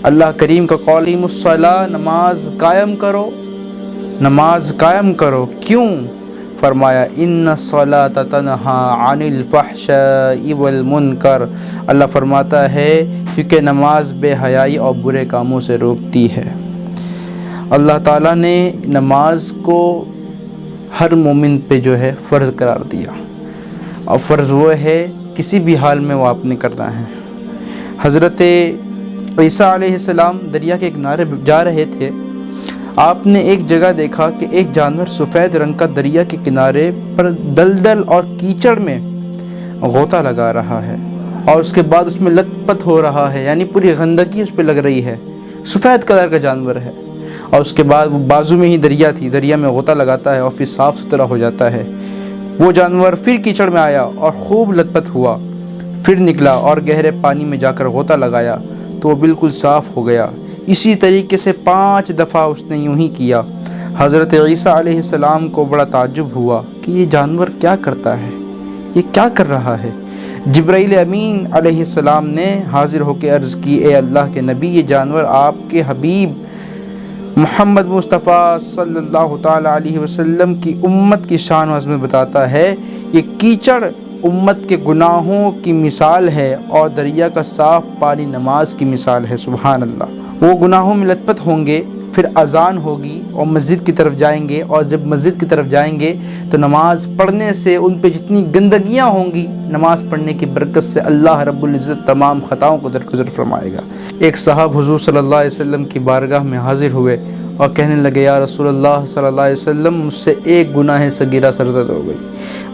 اللہ کریم کا قول ہے الصلاۃ، نماز قائم کرو، نماز قائم کرو۔ کیوں؟ فرمایا ان الصلاۃ تنہی عن الفحشاء والمنکر، اللہ فرماتا ہے کیونکہ نماز بے حیائی اور برے کاموں سے روکتی ہے۔ اللہ تعالیٰ نے نماز کو ہر مومن پہ جو ہے فرض قرار دیا، اور فرض وہ ہے کسی بھی حال میں وہ آپ نے کرنا ہے۔ حضرت عیسیٰ علیہ السلام دریا کے کنارے جا رہے تھے، آپ نے ایک جگہ دیکھا کہ ایک جانور سفید رنگ کا دریا کے کنارے پر دلدل اور کیچڑ میں غوطہ لگا رہا ہے، اور اس کے بعد اس میں لت پت ہو رہا ہے، یعنی پوری گندگی اس پہ لگ رہی ہے، سفید کلر کا جانور ہے، اور اس کے بعد وہ بازو میں ہی دریا تھی، دریا میں غوطہ لگاتا ہے اور پھر صاف ستھرا ہو جاتا ہے۔ وہ جانور پھر کیچڑ میں آیا اور خوب لت پت ہوا، پھر نکلا اور گہرے پانی میں جا کر غوطہ لگایا تو وہ بالکل صاف ہو گیا۔ اسی طریقے سے 5 دفعہ اس نے یوں ہی کیا۔ حضرت عیسیٰ علیہ السلام کو بڑا تعجب ہوا کہ یہ جانور کیا کرتا ہے، یہ کیا کر رہا ہے۔ جبرائیل امین علیہ السلام نے حاضر ہو کے عرض کی، اے اللہ کے نبی، یہ جانور آپ کے حبیب محمد مصطفیٰ صلی اللہ تعالیٰ علیہ وسلم کی امت کی شان و عظمت بتاتا ہے۔ یہ کیچڑ امت کے گناہوں کی مثال ہے اور دریا کا صاف پانی نماز کی مثال ہے۔ سبحان اللہ۔ وہ گناہوں میں لت پت ہوں گے، پھر اذان ہوگی اور مسجد کی طرف جائیں گے، اور جب مسجد کی طرف جائیں گے تو نماز پڑھنے سے ان پہ جتنی گندگیاں ہوں گی، نماز پڑھنے کی برکت سے اللہ رب العزت تمام خطاؤں کو درگزر فرمائے گا۔ ایک صاحب حضور صلی اللہ علیہ وسلم کی بارگاہ میں حاضر ہوئے اور کہنے لگے، یا رسول اللہ صلی اللہ علیہ وسلم، مجھ سے ایک گناہ صغیرہ سرزد ہو گئی،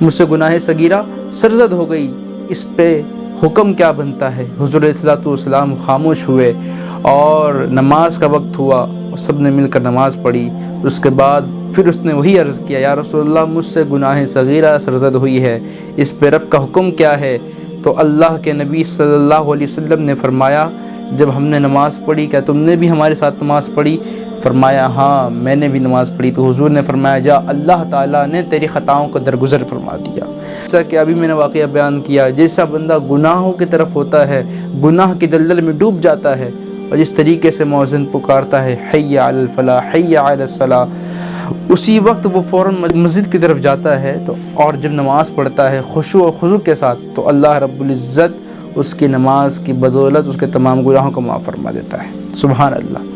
مجھ سے گناہ صغیرہ سرزد ہو گئی، اس پہ حکم کیا بنتا ہے؟ حضور علیہ الصلوۃ والسلام خاموش ہوئے اور نماز کا وقت ہوا اور سب نے مل کر نماز پڑھی۔ اس کے بعد پھر اس نے وہی عرض کیا، یا رسول اللہ، مجھ سے گناہ صغیرہ سرزد ہوئی ہے، اس پہ رب کا حکم کیا ہے؟ تو اللہ کے نبی صلی اللہ علیہ وسلم نے فرمایا، جب ہم نے نماز پڑھی کیا تم نے بھی ہمارے ساتھ نماز پڑھی؟ فرمایا ہاں میں نے بھی نماز پڑھی۔ تو حضور نے فرمایا، جا اللہ تعالیٰ نے تیری خطاؤں کو درگزر فرما دیا۔ جیسا کہ ابھی میں نے واقعہ بیان کیا، جیسا بندہ گناہوں کی طرف ہوتا ہے، گناہ کی دلدل میں ڈوب جاتا ہے، اور جس طریقے سے مؤذن پکارتا ہے حی علی الفلاح حی علی الصلاح، اسی وقت وہ فوراً مسجد کی طرف جاتا ہے تو اور جب نماز پڑھتا ہے خشوع و خضوع کے ساتھ، تو اللہ رب العزت اس کی نماز کی بدولت اس کے تمام گناہوں کو معاف فرما دیتا ہے۔ سبحان اللہ۔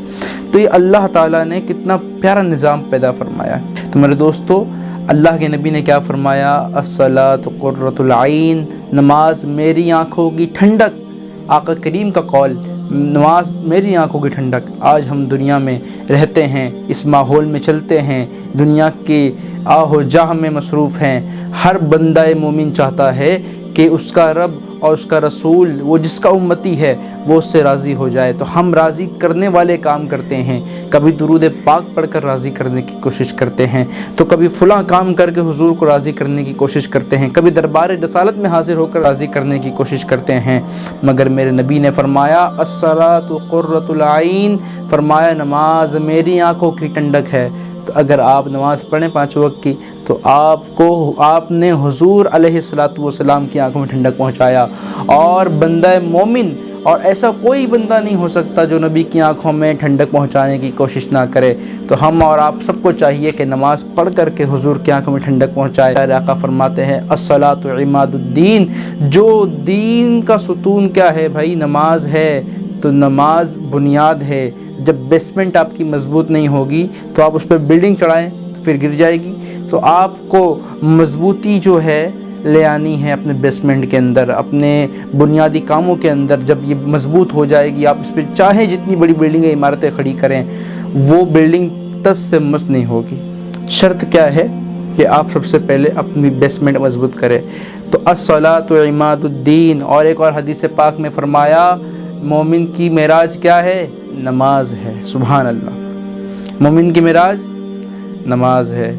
تو یہ اللہ تعالیٰ نے کتنا پیارا نظام پیدا فرمایا ہے۔ تو میرے دوستو، اللہ کے نبی نے کیا فرمایا؟ الصلاۃ قرۃ العین، نماز میری آنکھوں کی ٹھنڈک۔ آقا کریم کا قول، نماز میری آنکھوں کی ٹھنڈک۔ آج ہم دنیا میں رہتے ہیں، اس ماحول میں چلتے ہیں، دنیا کے آہ و جاہ میں مصروف ہیں۔ ہر بندہ مومن چاہتا ہے کہ اس کا رب اور اس کا رسول، وہ جس کا امتی ہے، وہ اس سے راضی ہو جائے۔ تو ہم راضی کرنے والے کام کرتے ہیں، کبھی درود پاک پڑھ کر راضی کرنے کی کوشش کرتے ہیں، تو کبھی فلاں کام کر کے حضور کو راضی کرنے کی کوشش کرتے ہیں، کبھی دربار رسالت میں حاضر ہو کر راضی کرنے کی کوشش کرتے ہیں۔ مگر میرے نبی نے فرمایا الصلاۃ قرۃ العین، فرمایا نماز میری آنکھوں کی ٹھنڈک ہے۔ تو اگر آپ نماز پڑھیں 5 وقت کی، تو آپ نے حضور علیہ الصلوۃ والسلام کی آنکھوں میں ٹھنڈک پہنچایا۔ اور بندہ مومن، اور ایسا کوئی بندہ نہیں ہو سکتا جو نبی کی آنکھوں میں ٹھنڈک پہنچانے کی کوشش نہ کرے۔ تو ہم اور آپ سب کو چاہیے کہ نماز پڑھ کر کے حضور کی آنکھوں میں ٹھنڈک پہنچائے۔ آقا فرماتے ہیں الصلاۃ عماد الدین، جو دین کا ستون کیا ہے بھائی؟ نماز ہے۔ تو نماز بنیاد ہے۔ جب بیسمنٹ آپ کی مضبوط نہیں ہوگی تو آپ اس پہ بلڈنگ چڑھائیں تو پھر گر جائے گی۔ تو آپ کو مضبوطی جو ہے لے آنی ہے اپنے بیسمنٹ کے اندر، اپنے بنیادی کاموں کے اندر۔ جب یہ مضبوط ہو جائے گی، آپ اس پہ چاہے جتنی بڑی بلڈنگیں عمارتیں کھڑی کریں، وہ بلڈنگ تس سے مس نہیں ہوگی۔ شرط کیا ہے کہ آپ سب سے پہلے اپنی بیسمنٹ مضبوط کریں۔ تو الصلاۃ عماد الدین۔ اور ایک اور حدیث پاک میں فرمایا مومن کی معراج کیا ہے؟ نماز ہے۔ سبحان اللہ۔ مومن کی معراج نماز ہے۔